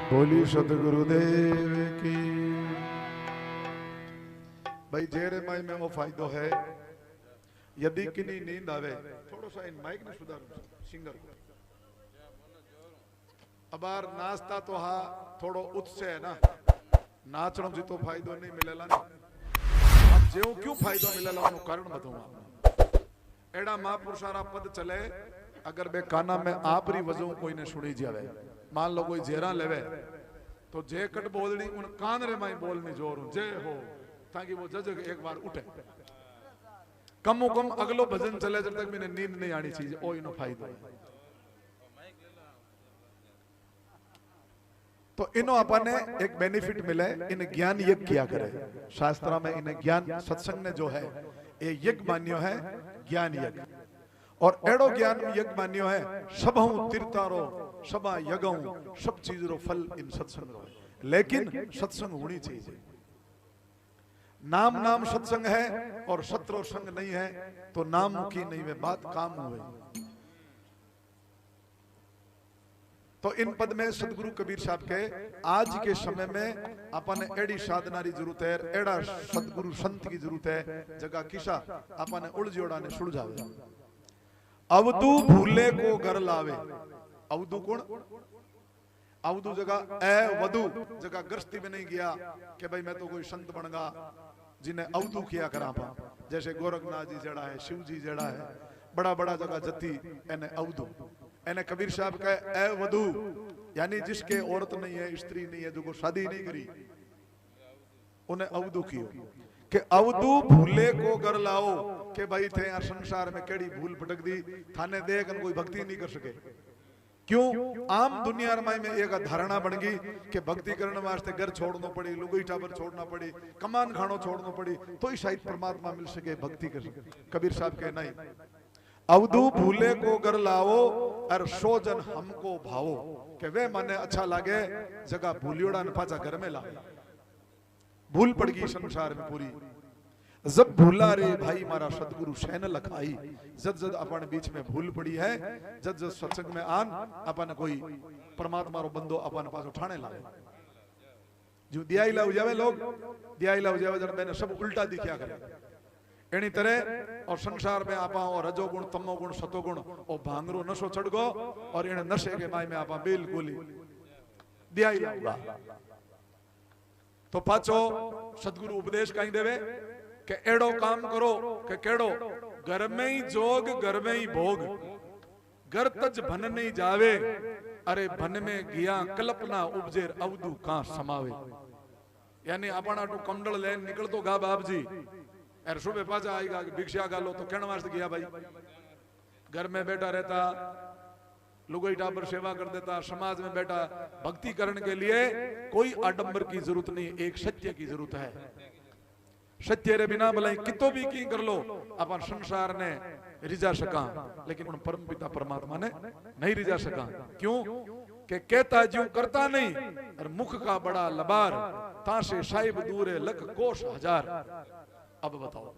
बोली सतगुरुदेव की। भाई जेरे माई में वो फायदो है यदि किनी नींद आवे थोड़ा सा इन माइक ने सुधारो सिंगर को अबार नाचता तो हा थोड़ो उत्साह है ना नाचण जी तो फायदो नहीं मिलेला ना अब जेव क्यों फायदो मिलेला उनो कारण बताऊं आपने एड़ा महापुरुषारा पद चले अगर बे काना में आपरी वजह कोई ने सुनी जावे मान लो कोई जेरा लेवे तो जे कट बोलनी उन कान रे माई बोलनी जोर जय हो ताकि वो जज एक बार उठे कम कम अगलो भजन चले जब तक मैंने नींद नहीं आनी चीज ओ इनो फायदो है। तो इनो अपने एक बेनिफिट मिले इन ज्ञान यज्ञ किया करे शास्त्र में इन ज्ञान सत्संग ने जो है ये यज्ञ मान्यो है ज्ञान यज्ञ और एड़ो ज्ञान यज्ञ मान्यो है सबहु तीर्थारो सबा यगऊ सब चीज रो फल इन सत्संग रो लेकिन सत्संग होनी चाहिए नाम नाम सत्संग है और सत्रो संग नहीं है तो नाम की नहीं वे बात काम हुए। तो इन पद में सदगुरु कबीर साहब के आज के समय में अपन एड़ी साधना की जरूरत है एड़ा सदगुरु संत की जरूरत है जगह किसा अपन उलझोड़ा ने सुलझावे अवधु भूले को घर लावे अवधु कौन अवधु जगह ए वधु जगह गृहस्थी में नहीं गया कि भाई मैं तो कोई संत बनगा जिन्हें अवधु किया करा पा जैसे गोरखनाथ जी जड़ा है शिव जी जड़ा है बड़ा बड़ा जगह जती एने अवधु एने कबीर साहब का ए वधु यानी जिसके औरत नहीं है स्त्री नहीं है जो को शादी नहीं करी उन्हें अवधु कियो कि अवधु भूले को कर लाओ कि भाई थे यार संसार में केड़ी भूल भटक दी थाने देख कोई भक्ति नहीं कर सके क्यों आम दुनिया में एक धारणा बन गई कि भक्ति करने वास्ते घर छोड़ना पड़ी लुगई टाबर छोड़ना पड़ी कमान खानो छोड़ना पड़ी तो ही शायद परमात्मा मिल सके भक्ति कर सके। कबीर साहब के नहीं अवधु भूले को घर लाओ और सोजन हमको भावो कि वे मने अच्छा लगे जगह भूलियोड़ा ने पाचा घर में लाओ भूल पड़ गई संसार में पूरी जब भूला रे भाई मारा सतगुरु सैन लखाई जद जद अपन बीच में भूल पड़ी है जद जद सत्संग में आन अपन कोई परमात्मा रो बंदो अपन पास उठाने लाए जो दियाई लाउ जावे लोग दियाई लाउ जावे जब मैंने सब उल्टा दिखया करे एनी तरह और संसार में आपा और रजोगुण तमोगुण सतोगुण और भांगरो नशो चढ़ गो और इन नशे के माय में आपा बिल्कुल दियाई लाउगा तो पाछो सतगुरु उपदेश कहीं देवे कि एड़ो काम करो कि केड़ो घर में ही जोग घर में ही भोग घर तज भन नहीं जावे अरे भन में गया कल्पना उपजेर अवधु का समावे यानी अपना टू कमंडल लेन निकल तो गा बाप जी अरे सुबह पाचा आएगा भिक्षा गालो तो कहने वास्ते गया भाई घर में बैठा रहता लुगाई टाबर सेवा कर देता समाज में बैठा भक्ति करने के लिए कोई आडंबर की जरूरत नहीं एक सत्य की जरूरत है सत्य रे बिना भलाई कितो भी की कर लो अपन संसार ने रिझा सका लेकिन उन परम पिता परमात्मा ने नहीं रिझा सका क्यों कि कहता ज्यों करता नहीं और मुख का बड़ा लबार तासे साहिब दूरे लख कोष हजार। अब बताओ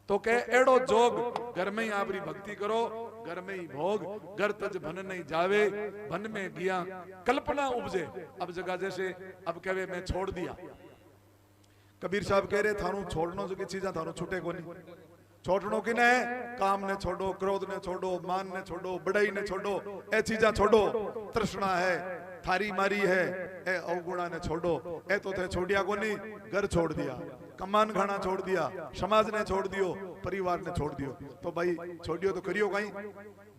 तो के एड़ो जोग घर में ही आपरी भक्ति करो घर में ही भोग घर तज भन नहीं जावे भन में गया कल्पना उपजे। अब जगह जैसे अब कहे मैं छोड़ दिया कबीर साहब कह रहे थानू छोड़नो जो की चीजा थानू छूटे को नहीं छोड़नो कि ने काम ने छोड़ो क्रोध ने छोड़ो मान ने छोड़ो बड़ाई ने छोड़ो ए चीजा छोड़ो तृष्णा है थारी मारी है ए अवगुणा ने छोड़ो ए तो थे छोड़िया को नहीं घर छोड़ दिया कमान खाना छोड़ दिया समाज ने छोड़ दियो परिवार ने छोड़ दियो तो भाई छोड़ियो तो करियो कहीं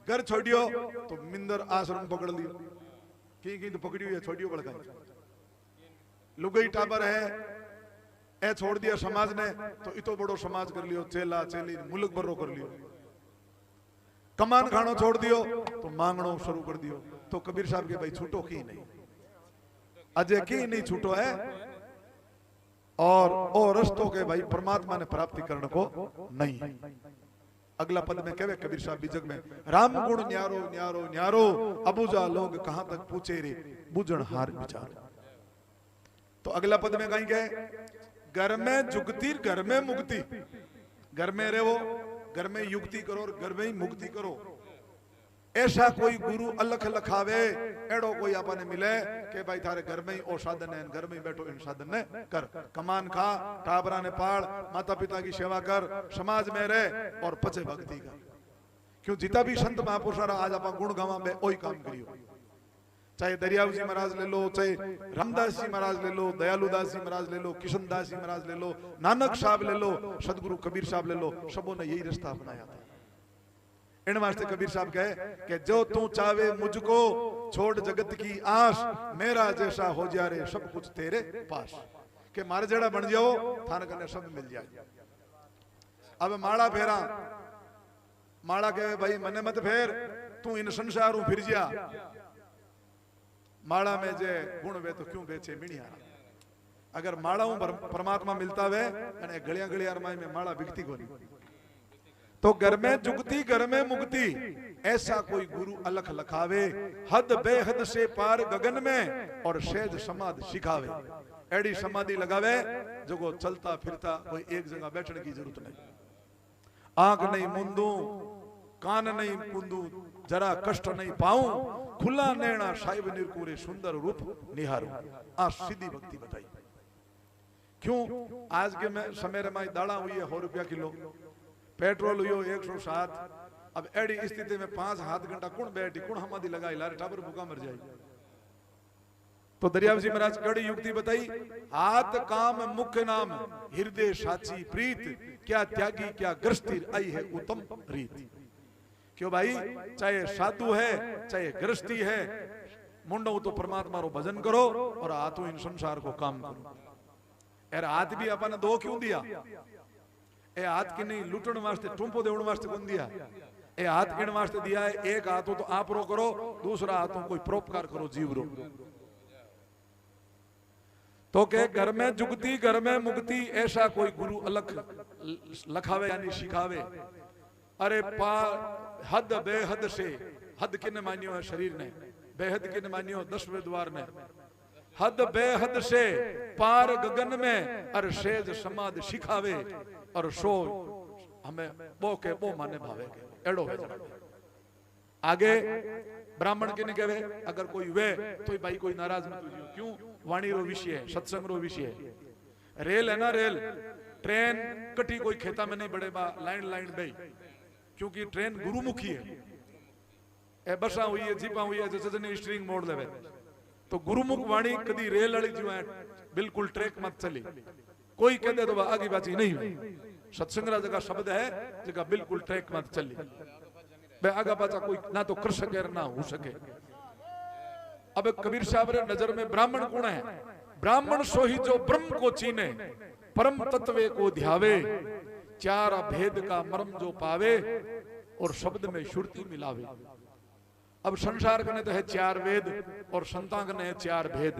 घर छोड़ियो तो मिंदर आश्रम पकड़ लियो की तो पकड़ियो छोड़ियो बड़ कहीं लुगई टाबर है ए छोड़ दिया समाज ने तो इतो बड़ो समाज कर लियो चेला चेली मुल्क भरो कर लियो कमान खानो छोड़ दियो तो मांगनो शुरू कर दियो तो कबीर साहब के भाई छूटो की नहीं अजय की नहीं छूटो है और रस्तों के भाई परमात्मा ने प्राप्ति करने को नहीं। अगला पद में कहे कबीर साहब बीजक में राम गुण न्यारो न्यारो न्यारो अबुजा लोग कहां तक पूछे रे बुझन हार विचार। तो अगला पद में कहीं कहे घर में जुगती घर में मुक्ति घर में रहो घर में युक्ति करो और घर में ही मुक्ति करो ऐसा कोई गुरु अलख लखावे एड़ो कोई आपने मिले के भाई थारे घर में ही ओ साधन है, घर में ही बैठो इन साधन ने कर, कमान खा, टाबरा ने पाल, माता पिता की सेवा कर, समाज में रह और पचे भक्ति कर। क्यों जिता भी संत महापुरुष आज आप गुण गावा में ओही काम करियो। चाहे दरियाव जी महाराज ले लो, चाहे रामदास जी महाराज ले लो, दयालुदास जी महाराज ले लो, किशनदास जी महाराज ले लो, नानक साहब ले लो, सदगुरु कबीर साहब ले लो, सबों ने यही रास्ता अपनाया था। इन वास्ते कबीर साहब कहे कि जो तू चाहे मुझको छोड़ जगत की आस, मेरा जैसा हो जा रे सब कुछ तेरे पास। के मारे जड़ा बन जाओ थाने कने सब मिल जाए। अब माला फेरा, माला कहे भाई मने मत फेर, तू इन संसार फिर जा। माला में जे गुण वे तो क्यों बेचे मिणिया। अगर माला परमात्मा मिलता वे अने गलियां गलियां में माला बिकती कोनी। तो घर में जुगती घर में मुक्ति, ऐसा कोई गुरु अलख लखावे, हद बेहद से पार गगन में और शेज समाधि सिखावे। एड़ी समाधि लगावे जो को चलता फिरता कोई एक जगह बैठने की जरूरत नहीं। आंख नहीं मुंदू, कान नहीं कुंदू, जरा कष्ट नहीं पाऊं, खुला नैना साहिब निर्कुरे सुंदर रूप निहारू। आ सीधी भक्ति बताई। क्यों आज के में समय में दाड़ा हुई है 100 रुपया किलो, पेट्रोल हुई 107। अब एडी स्थिति में 5 हाथ घंटा कौन बैठी कौन हमारी लगाई लारे टाबर भूखा मर जाए। तो दरियाव जी महाराज कड़ी युक्ति बताई, हाथ काम मुख्य नाम हृदय साची प्रीत, क्या त्यागी क्या ग्रस्ती आई है उत्तम रीत। क्यों भाई चाहे साधु है चाहे गृहस्थी है, मुंडो तो परमात्मा रो भजन करो और हाथों इन संसार को काम करो। यार हाथ भी अपन दो क्यों दिया? ए हाथ की नहीं लुटन वास्ते टुंपो देवण वास्ते कौन दिया? ए हाथ किन वास्ते दिया है? एक हाथों तो आप रो करो, दूसरा हाथों कोई परोपकार करो जीव रो। तो के घर में जुगती घर में मुक्ति, ऐसा कोई गुरु अलग लखावे यानी सिखावे। अरे पा हद बेहद से, हद किन मानियो है शरीर ने, बेहद किन मानियो 10वें द्वार ने। हद बेहद से पार गगन में अर शेज समाधि सिखावे, और सो हमें वो के वो माने भावे एड़ो है। आगे ब्राह्मण के ने कहे अगर कोई वे तो भाई कोई नाराज मत हो। क्यों? वाणी रो विषय है, सत्संग रो विषय है। रेल है ना, रेल ट्रेन कटी कोई खेता में नहीं बड़े बा लाइन लाइन बे, क्योंकि ट्रेन गुरुमुखी है। ए बसा हुई है, जीपा हुई है, जैसे स्ट्रिंग मोड़ लेवे तो गुरुमुख वाणी कदी रेल वाली जो है बिल्कुल ट्रैक मत चली। कोई कह दे तो आगे बाजी नहीं हुई। सत्संग रा जगह शब्द है जगह बिल्कुल ट्रैक मत चली, बे आगा बाजा कोई ना तो कर सके ना हो सके। अब कबीर साहब रे नजर में ब्राह्मण कौन है? ब्राह्मण सोही जो ब्रह्म को चीने, परम तत्वे को ध्यावे, चार भेद का मर्म जो पावे और शब्द में श्रुति मिलावे। अब संसार कने तो है 4 वेद और संतां कने है 4 भेद।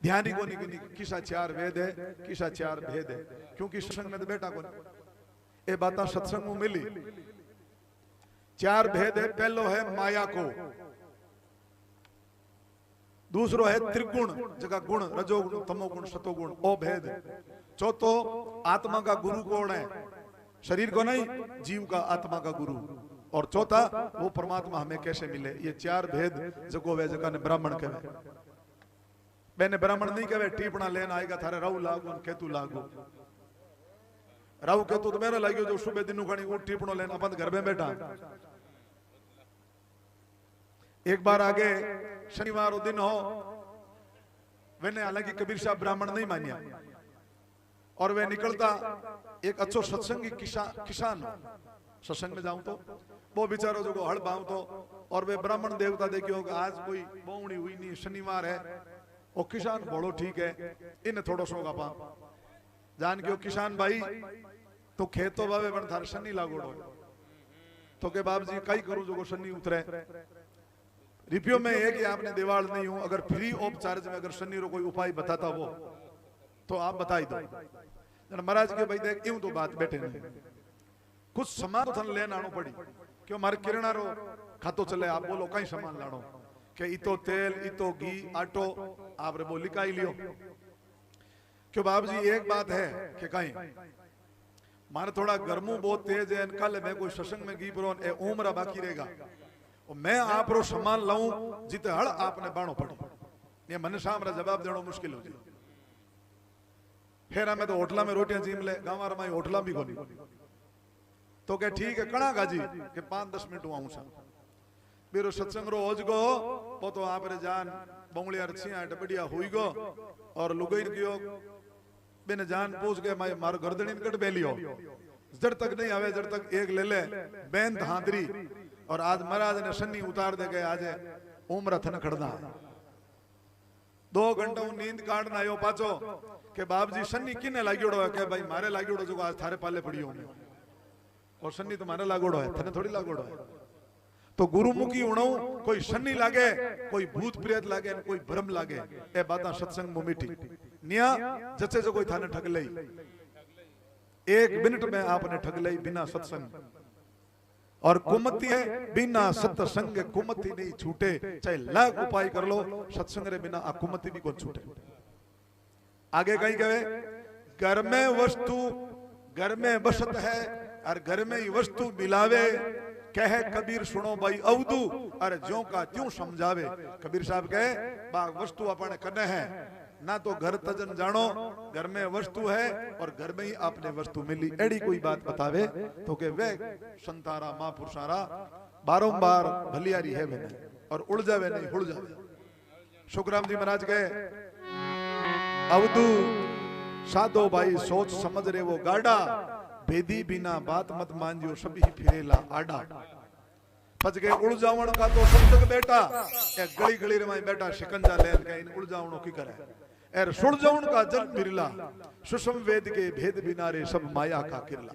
ध्यान ही को नहीं किसा 4 वेद है किसा 4 भेद है, क्योंकि सत्संग में तो बैठा को ये बात सत्संग में मिली। 4 भेद है। पहलो है माया को, दूसरो है त्रिगुण जगह गुण, रजोगुण तमोगुण सतोगुण ओ भेद। चौथो आत्मा का गुरु कौन है? शरीर को नहीं, जीव का आत्मा का गुरु। और चौथा वो परमात्मा हमें कैसे मिले। ये 4 भेद जगो वे जगह ने ब्राह्मण कहे। मैंने ब्राह्मण नहीं कहे टीपना लेना आएगा थारे राहु लागू केतु लागू। राहु केतु तो मेरा लागियो जो सुबह दिन खानी वो टीपनो लेना अपन घर में बैठा। एक बार आगे शनिवार दिन हो, मैंने हालांकि कबीर साहब ब्राह्मण नहीं मानिया, और वे निकलता एक अच्छो सत्संगी किसान हो। सत्संग में जाऊं तो वो बेचारो जो हड़ बाऊ तो, और वे ब्राह्मण देवता देखियो आज कोई बोवणी हुई नहीं, शनिवार है, वो किसान बोलो ठीक है, इन थोड़ो सो का जान के किसान भाई तो खेतो बावे बन थार शनि लागोड़ो। तो के बाप जी कई करूं जो शनि उतरे। रिपियो में है कि आपने दीवार नहीं हूं, अगर फ्री ऑफ चार्ज में अगर शनि रो कोई उपाय बताता वो तो आप बताई दो। महाराज के भाई देख यूं तो बात बैठे नहीं, कुछ सामान तो थन लेना आनो पड़ी। क्यों मारे किरणा रो खातो चले, आप बोलो कई सामान लानो के इतो तेल इतो घी आटो आप रे बोली काई लियो। क्यों बाप जी एक बात है कि कहीं मारे थोड़ा गर्मू बहुत तेज है, कल मैं कोई सत्संग में गी परो ए उम्र बाकी रहेगा, और मैं आप रो सामान लाऊं जिते हड़ आपने बाणो पड़ो, ये मन सामरा जवाब देना मुश्किल हो जाए। फिर मैं तो होटला में रोटियां जीम ले, गांव में होटला भी खोली, तो क्या ठीक है कणा गाजी के 5-10 मिनट आऊं सा बेरो सत्संग रो होज गो वो तो आप रे जान बंगलिया रछिया डबडिया हुई गो और लुगई गयो बिन जान पूछ के मैं मार गर्दनी कट बेलियो जड़ तक नहीं आवे, जड़ तक एक ले ले बैन धांधरी, और आज महाराज ने सन्नी उतार दे गए, आज उम्र थन खड़ना 2 घंटा नींद काटना आयो पाचो के बाप जी सन्नी किने लाग्योड़ो है, के भाई मारे लाग्योड़ो जो आज थारे पाले पड़ियो में, और सन्नी तुम्हारे लागोड़ो है, थने थोड़ी लागोड़ो है। तो गुरुमुखी उणो कोई सन्नी लागे, कोई भूत प्रेत लागे, कोई भ्रम लागे, ए बाता सत्संग में मीठी निया जचे जो कोई थाने ठग लई, 1 मिनट में आपने ठग लई बिना सत्संग, और कुमति है बिना सत्संग कुमति नहीं छूटे, चाहे लाख उपाय कर लो सत्संग रे बिना आ कुमति भी कौन छूटे। आगे कहीं कहे घर में वस्तु घर में बसत है, और घर में ही वस्तु मिलावे, कहे कबीर सुनो भाई अवधू, अरे ज्यों का त्यों समझावे। कबीर साहब कहे बा वस्तु अपने कने है ना, तो घर तजन जानो घर में वस्तु है और घर में ही आपने वस्तु मिली, एड़ी कोई बात बतावे तो के वे संतारा महापुरुषारा बारंबार भलियारी है वे और उड़ जावे नहीं उड़ जावे। सुखराम जी महाराज कहे अवधू साधो भाई सोच समझ रे वो गाड़ा, भेदी बिना बात मत मांझियो सभी फिरेला आडा। पच गए उड़ जावण का तो सब तक बेटा, ए गली गली रे में बेटा शिकंजा लेन के इन उड़ जावणो की करे, एर सुड़ जावण का जन बिरला, सुषम वेद के भेद बिना रे सब माया का किरला।